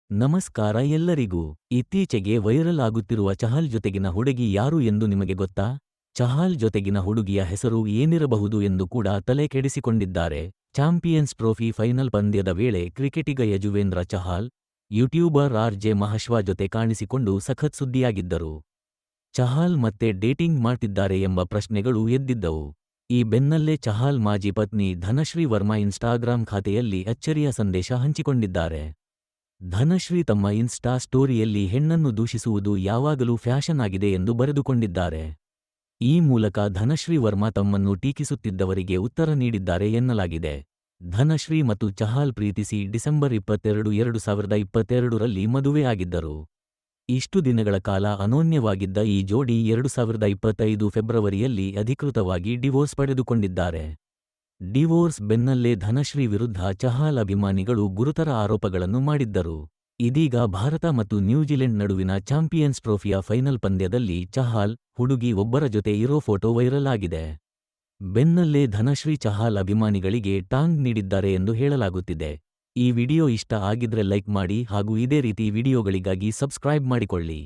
ನಮಸ್ಕಾರ ಎಲ್ಲರಿಗೂ. ಇತ್ತೀಚೆಗೆ ವೈರಲ್ ಆಗುತ್ತಿರುವ ಚಹಲ್ ಜೊತೆಗಿನ ಹುಡುಗಿ ಯಾರು ಎಂದು ನಿಮಗೆ ಗೊತ್ತಾ? ಚಹಾಲ್ ಜೊತೆಗಿನ ಹುಡುಗಿಯ ಹೆಸರು ಏನಿರಬಹುದು ಎಂದು ಕೂಡ ತಲೆ ಕೆಡಿಸಿಕೊಂಡಿದ್ದಾರೆ. ಚಾಂಪಿಯನ್ಸ್ ಟ್ರೋಫಿ ಫೈನಲ್ ಪಂದ್ಯದ ವೇಳೆ ಕ್ರಿಕೆಟಿಗ ಯಜುವೇಂದ್ರ ಚಹಾಲ್, ಯೂಟ್ಯೂಬರ್ ಆರ್.ಜೆ. ಮಹಶ್ವಾ ಜೊತೆ ಕಾಣಿಸಿಕೊಂಡು ಸಖತ್ ಸುದ್ದಿಯಾಗಿದ್ದರು. ಚಹಾಲ್ ಮತ್ತೆ ಡೇಟಿಂಗ್ ಮಾಡ್ತಿದ್ದಾರೆ ಎಂಬ ಪ್ರಶ್ನೆಗಳು ಎದ್ದಿದ್ದವು. ಈ ಬೆನ್ನಲ್ಲೇ ಚಹಾಲ್ ಮಾಜಿ ಪತ್ನಿ ಧನಶ್ರೀ ವರ್ಮಾ ಇನ್ಸ್ಟಾಗ್ರಾಂ ಖಾತೆಯಲ್ಲಿ ಅಚ್ಚರಿಯ ಸಂದೇಶ ಹಂಚಿಕೊಂಡಿದ್ದಾರೆ. ಧನಶ್ರೀ ತಮ್ಮ ಇನ್ಸ್ಟಾ ಸ್ಟೋರಿಯಲ್ಲಿ ಹೆಣ್ಣನ್ನು ದೂಷಿಸುವುದು ಯಾವಾಗಲೂ ಫ್ಯಾಷನ್ ಆಗಿದೆ ಎಂದು ಬರೆದುಕೊಂಡಿದ್ದಾರೆ. ಈ ಮೂಲಕ ಧನಶ್ರೀ ವರ್ಮಾ ತಮ್ಮನ್ನು ಟೀಕಿಸುತ್ತಿದ್ದವರಿಗೆ ಉತ್ತರ ನೀಡಿದ್ದಾರೆ ಎನ್ನಲಾಗಿದೆ. ಧನಶ್ರೀ ಮತ್ತು ಚಹಾಲ್ ಪ್ರೀತಿಸಿ ಡಿಸೆಂಬರ್ 22, 2022ರಲ್ಲಿ ಮದುವೆಯಾಗಿದ್ದರು. ಇಷ್ಟು ದಿನಗಳ ಕಾಲ ಅನೋನ್ಯವಾಗಿದ್ದ ಈ ಜೋಡಿ 2025 ಫೆಬ್ರವರಿಯಲ್ಲಿ ಅಧಿಕೃತವಾಗಿ ಡಿವೋರ್ಸ್ ಪಡೆದುಕೊಂಡಿದ್ದಾರೆ. ಡಿವೋರ್ಸ್ ಬೆನ್ನಲ್ಲೇ ಧನಶ್ರೀ ವಿರುದ್ಧ ಚಹಾಲ್ ಅಭಿಮಾನಿಗಳು ಗುರುತರ ಆರೋಪಗಳನ್ನು ಮಾಡಿದ್ದರು. ಇದೀಗ ಭಾರತ ಮತ್ತು ನ್ಯೂಜಿಲೆಂಡ್ ನಡುವಿನ ಚಾಂಪಿಯನ್ಸ್ ಟ್ರೋಫಿಯ ಫೈನಲ್ ಪಂದ್ಯದಲ್ಲಿ ಚಹಾಲ್, ಹುಡುಗಿ ಒಬ್ಬರ ಜೊತೆ ಇರೋ ಫೋಟೋ ವೈರಲ್ ಆಗಿದೆ. ಬೆನ್ನಲ್ಲೇ ಧನಶ್ರೀ ಚಹಾಲ್ ಅಭಿಮಾನಿಗಳಿಗೆ ಟಾಂಗ್ ನೀಡಿದ್ದಾರೆ ಎಂದು ಹೇಳಲಾಗುತ್ತಿದೆ. ಈ ವಿಡಿಯೋ ಇಷ್ಟ ಆಗಿದ್ರೆ ಲೈಕ್ ಮಾಡಿ ಹಾಗೂ ಇದೇ ರೀತಿ ವಿಡಿಯೋಗಳಿಗಾಗಿ ಸಬ್ಸ್ಕ್ರೈಬ್ ಮಾಡಿಕೊಳ್ಳಿ.